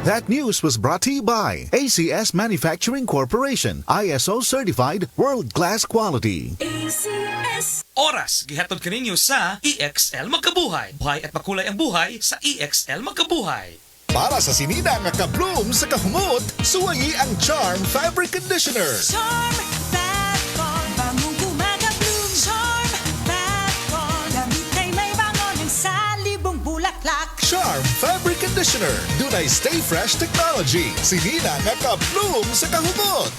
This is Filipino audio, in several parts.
That news was brought to you by ACS Manufacturing Corporation, ISO certified world-class quality. ACS. Oras, gihatod kaninyo sa EXL Magkabuhay. Buhay at makulay ang buhay sa EXL Magkabuhay. Para sa sinina nga ka-bloom sa kahumot, suwayi ang Charm Fabric Conditioner. Charm Fatcon, bangong gumagabloom. Charm Fatcon, damit ay may bangon ng salibong bulaklak. Charm Fabric Conditioner. Dunay Stay Fresh Technology. Sinina nga ka-bloom sa kahumot.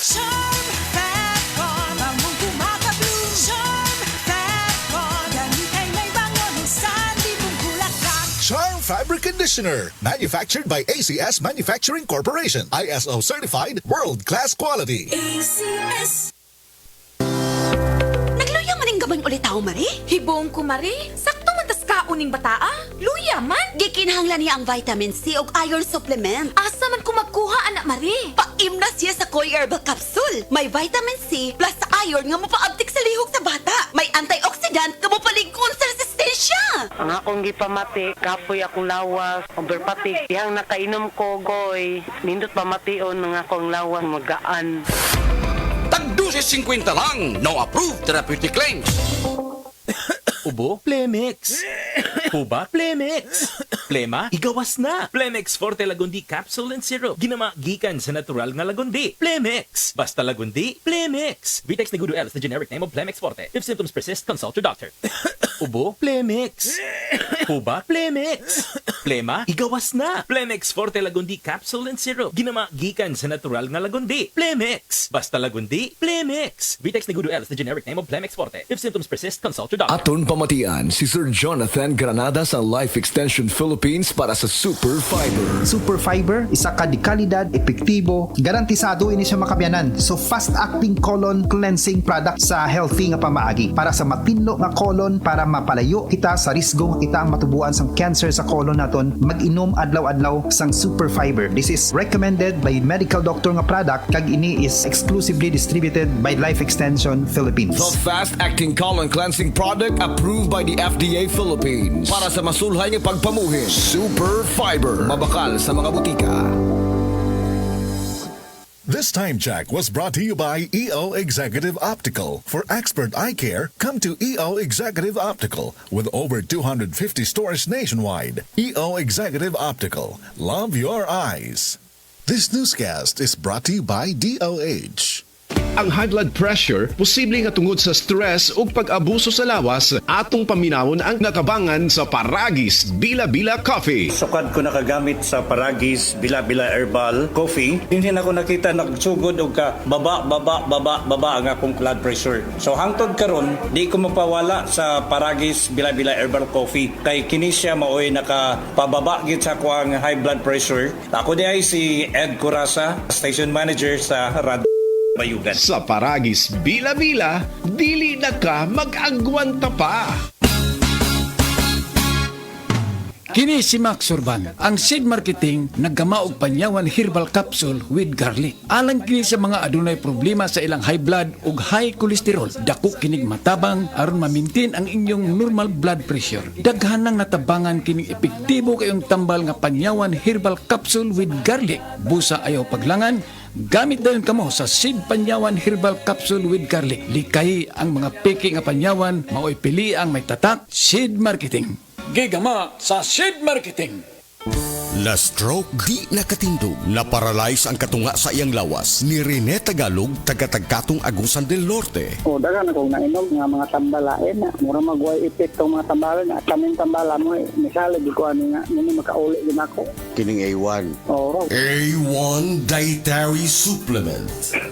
Charm Fatcon, bangong gumagabloom. Charm Fatcon, damit ay may bangon ng salibong bulaklak. Charm Fabric Conditioner. Manufactured by ACS Manufacturing Corporation. ISO certified world-class quality. ACS. Nagluya maning gaban ulit tao, Mari? Hibong ko, Mari. Sakto man tas kauning bataa. Luya man. Gikinahanglan niya ang vitamin C o iron supplement. Asa man ko magkuha, anak Mari? Paimna siya sa Koi Herbal Capsule. May vitamin C plus iron nga mapaabtik sa lihok sa bata. May antioxidant nga mapaligon sa resistensya. Ang akong gipamati, kapoy akong lawas, overpatik. Yang nakainom ko, goy, nindot pamation ng akong lawas, magaan. Tag-12.50 lang. No approved therapeutic claims. Ubo? Plemix. Huba? Plemix. Plema? Igawas na. Plemix Forte Lagundi Capsule and Syrup. Ginama gikan sa natural nga lagundi. Plemix. Basta lagundi, Plemix. Vitex Negudo L is the generic name of Plemix Forte. If symptoms persist, consult your doctor. Ubo? Plemix. Huba? Plemix. Plema? Igawas na. Plemix Forte Lagundi Capsule and Syrup. Ginama gikan sa natural nga lagundi. Plemix. Basta lagundi, Plemix. Vitex Negudo L is the generic name of Plemix Forte. If symptoms persist, consult your doctor. Aton pamatian si Sir Jonathan Granada sa Life Extension Philippines para sa Super Fiber. Super Fiber, isa ka di kalidad, epektibo, garantisado ini siya makabiyanan. So fast-acting colon cleansing product sa healthy nga pamaagi para sa matinlo nga colon para mapalayo kita sa risgo nga kita ang matubuan sang cancer sa colon naton. Mag-inom adlaw-adlaw sang Super Fiber. This is recommended by medical doctor nga product kag ini is exclusively distributed by Life Extension Philippines. The fast-acting colon cleansing product approved by the FDA Philippines para sa masulhay nga pagpamuhin. Super Fiber, mabakal sa mga butika. This time check was brought to you by EO Executive Optical. For expert eye care, come to EO Executive Optical with over 250 stores nationwide. EO Executive Optical. Love your eyes. This newscast is brought to you by DOH. Ang high blood pressure posible nga tungod sa stress ug pag-abuso sa lawas atong paminawon ang natabangan sa Paragis Bila-Bila Coffee. Sukad ko nakagamit sa Paragis Bila-Bila Herbal Coffee. Hindi na ko nakita nagsugod og ka baba ang akong blood pressure. So hangtod karon di ko mapawala sa Paragis Bila-Bila Herbal Coffee kay kini siya maoy nakapababa gid sa ko ang high blood pressure. Ako di ay si Ed Curasa, station manager sa Radio Bayugan. Sa Paragis Bila-Bila, dili na ka mag-agwanta pa. Kini si Max Urban, ang seed marketing naggamaog panyawan herbal capsule with garlic. Alang kini sa mga adunay problema sa ilang high blood ug high cholesterol. Dako kinig matabang aron ma-maintain ang inyong normal blood pressure. Daghan nang natabangan kining epektibo kayong tambal nga panyawan herbal capsule with garlic. Busa ayaw paglangan. Gamit dayon kamo sa seed panyawan herbal capsule with garlic. Likay ang mga peki nga panyawan, maoy pili ang may tatak. Seed marketing. Gigama sa seed marketing. Na-stroke, di nakatindog, na-paralyze ang katunga sa iyang lawas ni Rene Tagalog, taga-Tagkatong Agusan del Norte. O, dagan akong nainom nga mga tambalain na mura magway epekto mga tambalan na kaming tambala mo misali di ko ano nga nini makauli din ako. Kining A1. Oo. A1 Dietary Supplement.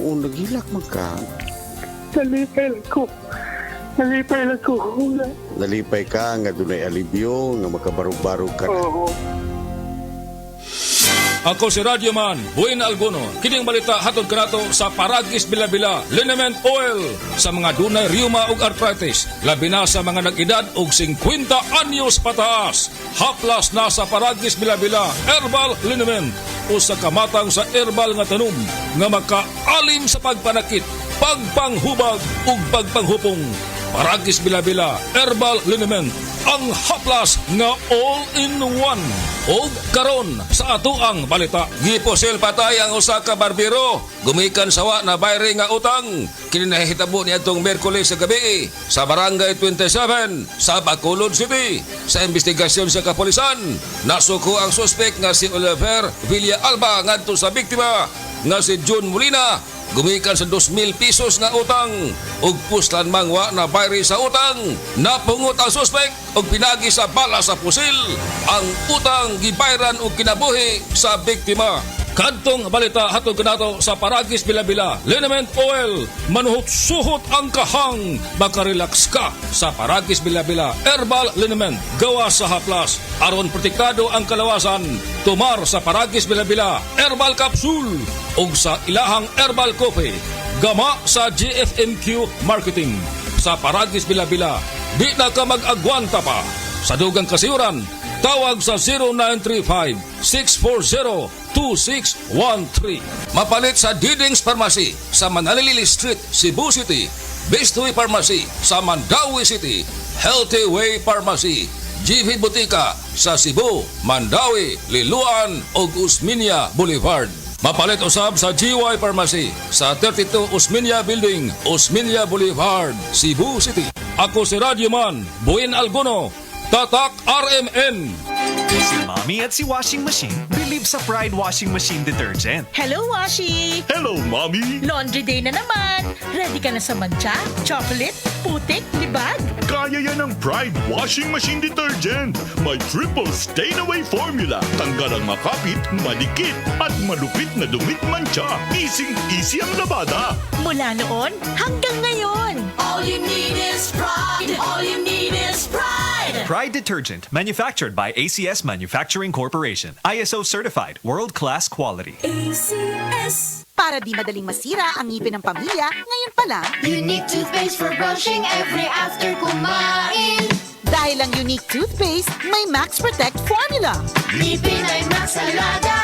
O, nagilak magka. Nalipay lang ko. Nalipay ka nga dunay alibyo nga makabarog-barog ka na. Oo. Ako si Radyo Man, Buena Algono. Kining balita hatod kanato sa Paragis Bila-Bila Liniment Oil sa mga dunay rheuma ug arthritis. Labi na sa mga nag-edad og 50 anyos pataas. Haplas na sa Paragis Bila-Bila Herbal Liniment. Usa ka matang sa herbal nga tanom nga makaalim sa pagpanakit, pagpanghubag ug pagpanghupong. Paragis Bila-Bila Herbal Liniment ang haplas nga all-in-one. O karon sa ato ang balita. Giposil patay ang usa ka barbero. Gumikan sawa na bayre nga utang. Kininahitabo niya itong Merkulis sa gabi sa Barangay 27 sa Bacolod City. Sa investigasyon sa kapulisan, nasuko ang suspek nga si Oliver Villaalba ngadto sa biktima nga si June Molina. Gumikan sa 2,000 pesos nga utang ug puslan mangwa na bayri sa utang. Napungot ang suspek ug pinagi sa bala sa pusil. Ang utang gibayran og kinabuhi sa biktima. Kadtong balita hatod kanato sa Paragis Bilabila. Liniment Oil, manuhot-suhot ang kahang. Makarelax ka sa Paragis Bilabila. Herbal Liniment, gawa sa haplas. Aron protektado ang kalawasan. Tumar sa Paragis Bilabila. Herbal Capsule. Ug sa ilahang Herbal Coffee. Gama sa GFMQ Marketing. Sa Paragis Bilabila. Di na ka mag-agwanta pa. Sa dugang kasiuran, tawag sa 0935-640-2613. Mapalit sa Diding's Pharmacy sa Manalili Street, Cebu City. Bestway Pharmacy sa Mandawi City. Healthy Way Pharmacy, GV Butika sa Cebu, Mandawi, Liloan ug Usmeña Boulevard. Mapalit usab sa GY Pharmacy sa 32 Usmeña Building, Usmeña Boulevard, Cebu City. Ako si Radyoman Buin Alguno, Tatak RMN. Si Mommy at si Washing Machine believe sa Pride Washing Machine Detergent. Hello, Washi! Hello, Mommy! Laundry day na naman! Ready ka na sa mancha, chocolate, putik, libag? Kaya yan ng Pride Washing Machine Detergent. May triple stain-away formula. Tanggal ang makapit, madikit, at malupit na dumit mancha. Easy ang labada. Mula noon hanggang ngayon. All you need is pride. All you need is pride. Pride Detergent, manufactured by ACS Manufacturing Corporation. ISO certified, world-class quality. ACS. Para di madaling masira ang ngipin ng pamilya, ngayon pa lang, Unique toothpaste for brushing every after kumain. dahil ang unique toothpaste, may Max Protect formula. Ngipin ay Max Alaga.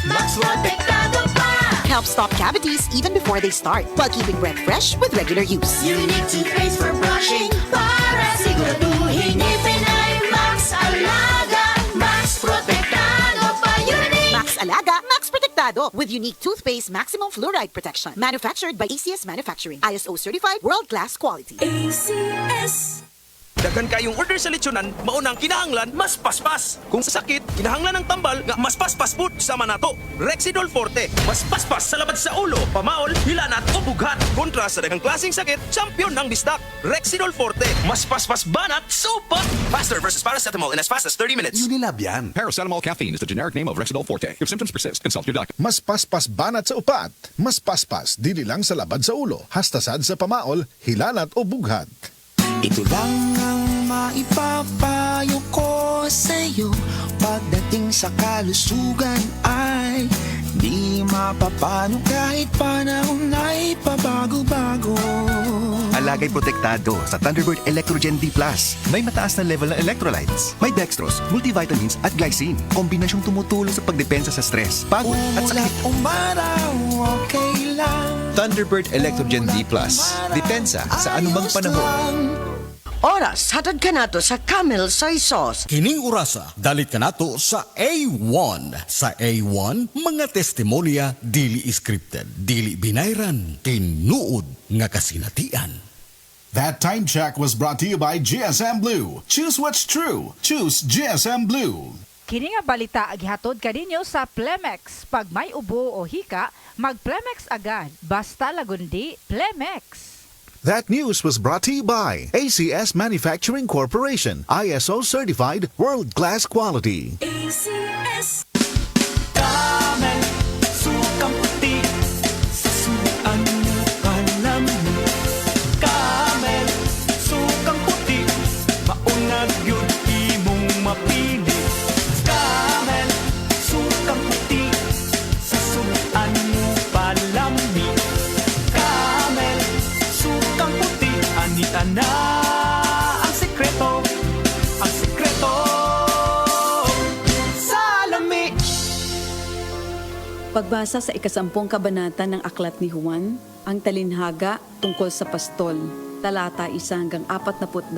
Max Protektado pa. Helps stop cavities even before they start, while keeping breath fresh with regular use. Unique toothpaste for brushing para siguraduhin ngipin ay Max Alaga. Max Protektado pa. Unique. Max Alaga, Max Protectado with unique toothpaste maximum fluoride protection. Manufactured by ACS Manufacturing. ISO certified, world-class quality. ACS. Daghan kayong order sa lechonan, maunang kinahanglan, mas paspas. Kung sa sakit, kinahanglan ng tambal, nga mas paspas pud sa manato. Rexidol Forte, mas paspas sa labad sa ulo, pamaol, hilanat o bughat. Kontra sa daghang klaseng sakit, champion ng bistak. Rexidol Forte, mas paspas banat, supat. Faster versus paracetamol in as fast as 30 minutes. Unilab yan. Paracetamol caffeine is the generic name of Rexidol Forte. If symptoms persist, consult your doctor. Mas paspas banat sa upat. Mas paspas dili lang sa labad sa ulo. Hastasad sa pamaol, hilanat o bughat. Ito lang ang maipapayo ko sa'yo. Pagdating sa kalusugan ay di mapapano kahit panahon ay pabago-bago. Alagay protektado sa Thunderbird Electrogen D+. May mataas na level ng electrolytes. May dextrose, multivitamins at glycine. Kombinasyong tumutulong sa pagdepensa sa stress, pagod at sakit. Umaraw, okay lang. Thunderbird Electrogen D+. Depensa sa anumang panahon. Oras, hatod ka nato sa Camel Soy Sauce. Kining orasa, dalit ka nato sa A1. Sa A1, mga testimonya dili scripted, dili binayran, tinuod nga kasinatian. That time check was brought to you by GSM Blue. Choose what's true. Choose GSM Blue. Kini nga balita agihatod kaninyo sa Plemex. Pag may ubo o hika, mag Plemex agad. Basta lagundi, Plemex. That news was brought to you by ACS Manufacturing Corporation. ISO certified, world-class quality. ACS. Camel, sukang puti, sasuan mo palami. Camel, sukang puti, maunag yun imong mapili. Camel, sukang puti, sasuan mo palami. Camel, sukang puti, anita na ang sekreto, ang sekreto. Salami! Pagbasa sa 10 kabanata ng Aklat ni Juan, ang talinhaga tungkol sa pastol, talata 1 hanggang 42.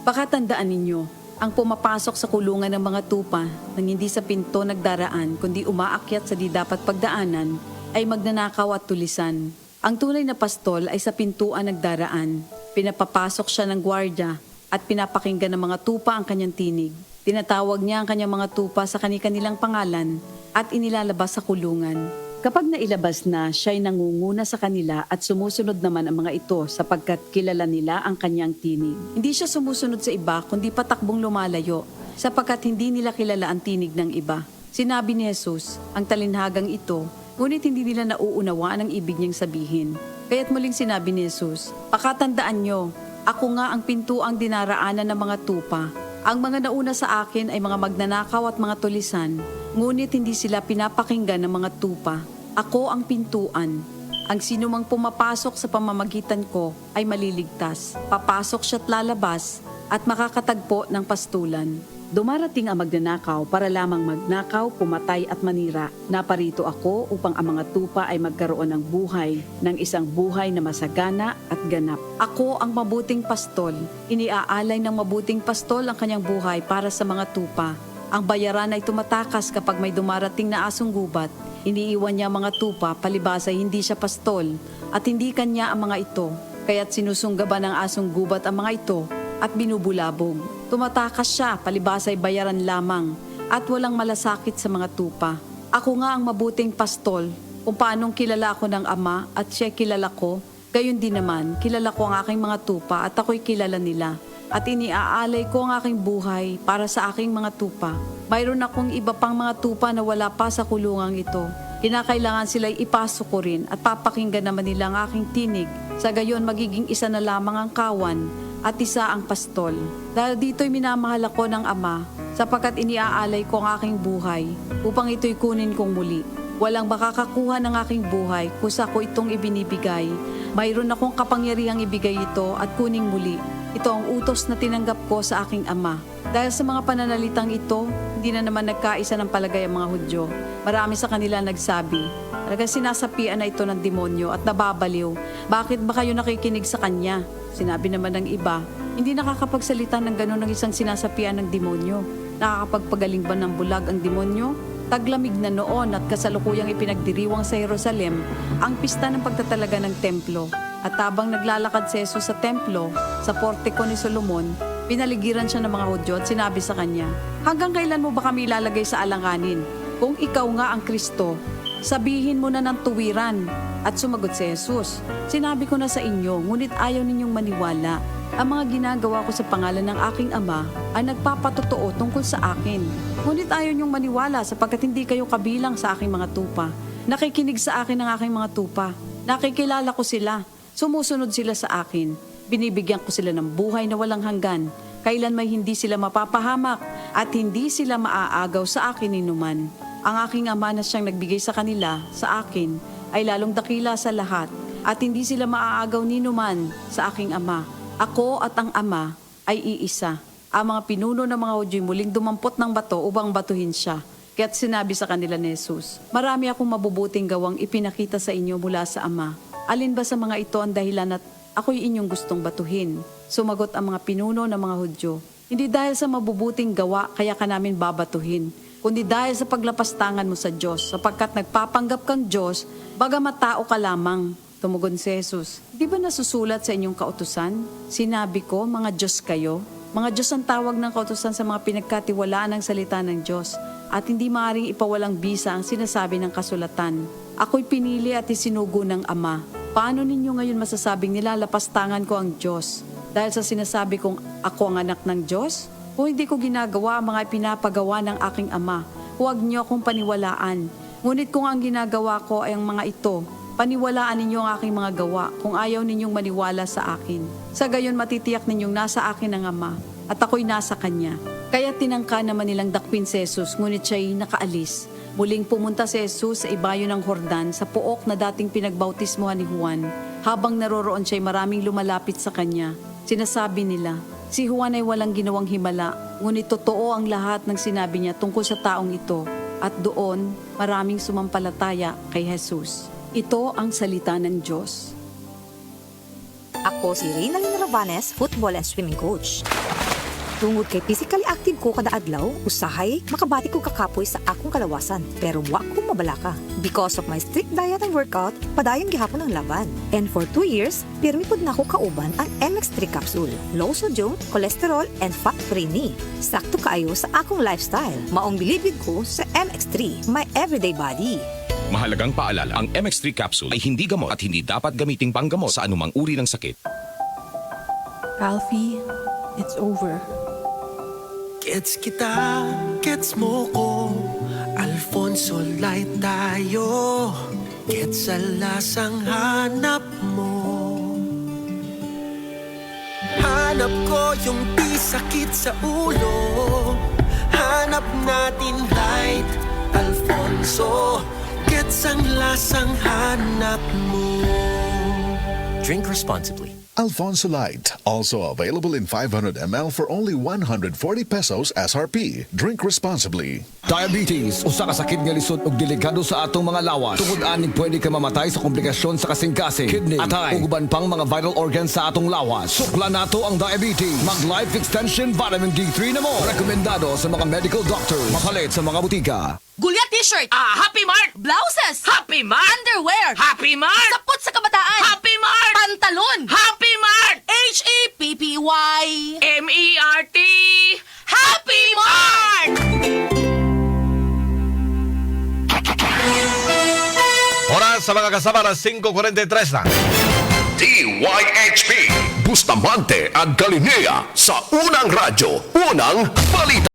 Pakatandaan ninyo, ang pumapasok sa kulungan ng mga tupa nang hindi sa pinto nagdaraan kundi umaakyat sa di dapat pagdaanan ay magnanakaw at tulisan. Ang tunay na pastol ay sa pintuan nagdaraan. Pinapapasok siya ng gwardya at pinapakinggan ng mga tupa ang kanyang tinig. Tinatawag niya ang kanyang mga tupa sa kanilang pangalan at inilalabas sa kulungan. Kapag nailabas na, siya ay nangunguna sa kanila at sumusunod naman ang mga ito sapagkat kilala nila ang kanyang tinig. Hindi siya sumusunod sa iba kundi patakbong lumalayo sapagkat hindi nila kilala ang tinig ng iba. Sinabi ni Jesus, ang talinhagang ito, ngunit hindi nila nauunawaan ang ibig niyang sabihin. Kaya't muling sinabi ni Jesus, pakatandaan nyo, ako nga ang pintuang dinaraanan ng mga tupa. Ang mga nauna sa akin ay mga magnanakaw at mga tulisan, ngunit hindi sila pinapakinggan ng mga tupa. Ako ang pintuan. Ang sinumang pumapasok sa pamamagitan ko ay maliligtas. Papasok siya't lalabas at makakatagpo ng pastulan. Dumarating ang magnanakaw para lamang magnakaw, pumatay at manira. Naparito ako upang ang mga tupa ay magkaroon ng buhay, ng isang buhay na masagana at ganap. Ako ang mabuting pastol. Iniaalay ng mabuting pastol ang kanyang buhay para sa mga tupa. Ang bayaran ay tumatakas kapag may dumarating na asong gubat. Iniiwan niya ang mga tupa, palibas ay hindi siya pastol at hindi kanya ang mga ito. Kaya't sinusunggaban ng asong gubat ang mga ito at binubulabog. Tumatakas siya, palibas ay bayaran lamang at walang malasakit sa mga tupa. Ako nga ang mabuting pastol, kung paanong kilala ako ng Ama at siya kilala ko, gayon din naman, kilala ko ang aking mga tupa at ako'y kilala nila. At iniaalay ko ang aking buhay para sa aking mga tupa. Mayroon akong iba pang mga tupa na wala pa sa kulungang ito. Kinakailangan sila'y ipasok ko rin at papakinggan naman nila ang aking tinig. Sa gayon magiging isa na lamang ang kawan at isa ang pastol. Dahil dito'y minamahal ako ng Ama, sapagkat iniaalay ko ang aking buhay, upang ito'y kunin kong muli. Walang makakakuha ng aking buhay, kusa ko itong ibinibigay. Mayroon akong kapangyarihang ibigay ito at kuning muli. Ito ang utos na tinanggap ko sa aking Ama. Dahil sa mga pananalitang ito, hindi na naman nagkaisa ng palagay ang mga Hudyo. Marami sa kanila nagsabi, talaga sinasapian na ito ng demonyo at nababaliw. Bakit ba kayo nakikinig sa kanya? Sinabi naman ng iba, hindi nakakapagsalita ng gano'n ng isang sinasapian ng demonyo. Nakakapagpagaling ba ng bulag ang demonyo? Taglamig na noon at kasalukuyang ipinagdiriwang sa Jerusalem ang pista ng pagtatalaga ng templo. At habang naglalakad si Jesus sa templo, sa portiko ni Solomon, pinaligiran siya ng mga Hudyo at sinabi sa kanya, hanggang kailan mo ba kami ilalagay sa alanganin? Kung ikaw nga ang Kristo, sabihin mo na ng tuwiran. At sumagot si Jesus, sinabi ko na sa inyo, ngunit ayaw ninyong maniwala. Ang mga ginagawa ko sa pangalan ng aking Ama ay nagpapatotoo tungkol sa akin. Ngunit ayaw ninyong maniwala sapagkat hindi kayo kabilang sa aking mga tupa. Nakikinig sa akin ang aking mga tupa. Nakikilala ko sila. Sumusunod sila sa akin. Binibigyan ko sila ng buhay na walang hanggan. Kailan may hindi sila mapapahamak at hindi sila maaagaw sa akin ninuman. Ang aking Ama na siyang nagbigay sa kanila, sa akin, ay lalong dakila sa lahat at hindi sila maaagaw ninuman sa aking Ama. Ako at ang Ama ay iisa. Ang mga pinuno ng mga Hudyo muling dumampot ng bato upang batuhin siya. Kaya't sinabi sa kanila ni Jesus, marami akong mabubuting gawang ipinakita sa inyo mula sa Ama. Alin ba sa mga ito ang dahilan at ako'y inyong gustong batuhin? Sumagot ang mga pinuno ng mga Hudyo, hindi dahil sa mabubuting gawa kaya ka namin babatuhin, kundi dahil sa paglapastangan mo sa Diyos, sapagkat nagpapanggap kang Diyos, bagamat tao ka lamang. Tumugon si Jesus, di ba nasusulat sa inyong kautusan? Sinabi ko, mga Diyos kayo. Mga Diyos ang tawag ng kautusan sa mga pinagkatiwalaan ng salita ng Diyos, at hindi maaaring ipawalang bisa ang sinasabi ng kasulatan. Ako'y pinili at isinugo ng Ama. Paano ninyo ngayon masasabing nilalapastangan ko ang Diyos? Dahil sa sinasabi kong ako ang anak ng Diyos? Kung hindi ko ginagawa ang mga pinapagawa ng aking Ama, huwag niyo akong paniwalaan. Ngunit kung ang ginagawa ko ay ang mga ito, paniwalaan ninyo ang aking mga gawa kung ayaw ninyong maniwala sa akin. Sa gayon matitiyak ninyong nasa akin ang Ama at ako'y nasa Kanya. Kaya tinangka naman nilang dakpin si Jesus, ngunit siya'y nakaalis. Muling pumunta si Jesus sa ibayo ng Jordan sa puok na dating pinagbautismohan ni Juan. Habang naroroon siya'y maraming lumalapit sa Kanya. Sinasabi nila, si Juan ay walang ginawang himala, ngunit totoo ang lahat ng sinabi niya tungkol sa taong ito. At doon, maraming sumampalataya kay Jesus. Ito ang salita ng Diyos. Ako si Reynalyn Rabanes, football and swimming coach. Tungod kay physically active ko kada adlaw, usahay makabati ko kakapoy sa akong kalawasan. Pero wa ko mabalaka. Because of my strict diet and workout, padayon gihapon ang laban. And for 2 years, pirmi pud na ko kauban ang MX3 capsule. Low sodium, cholesterol, and fat-free ni. Sakto kaayo sa akong lifestyle. Maong bilibid ko sa MX3, my everyday body. Mahalagang paalala, ang MX3 capsule ay hindi gamot at hindi dapat gamiting panggamot sa anumang uri ng sakit. Ralphie, it's over. Gets kita, gets mo ko. Alfonso light tayo. Gets sa lasang hanap mo. Hanap ko yung di sakit sa ulo. Hanap natin light, Alfonso. Gets ang lasang hanap mo. Drink responsibly. Alfonso Light, also available in 500 ml for only 140 pesos SRP. Drink responsibly. Diabetes, usa ka sakit nga lisod ug delikado sa atong mga lawas. Tungod aning pwede ka mamatay sa komplikasyon sa kasing-kasing, kidney, atay, ug uban pang mga vital organs sa atong lawas. Sukla nato ang diabetes. Mag Life Extension Vitamin D3 na mo. Rekomendado sa mga medical doctors. Makalit sa mga butika. Gulya t-shirt. Happy Mart. Blouses. Happy Mart. Underwear. Happy Mart. Sapot sa kabataan. Happy Mart. Pantalon. Happy Mart. HAPPY. MERT. Happy Mart. Oras sa mga kasama na 5:43 na. DYHP Bustamante at Galinea sa Unang Radyo, Unang Balita.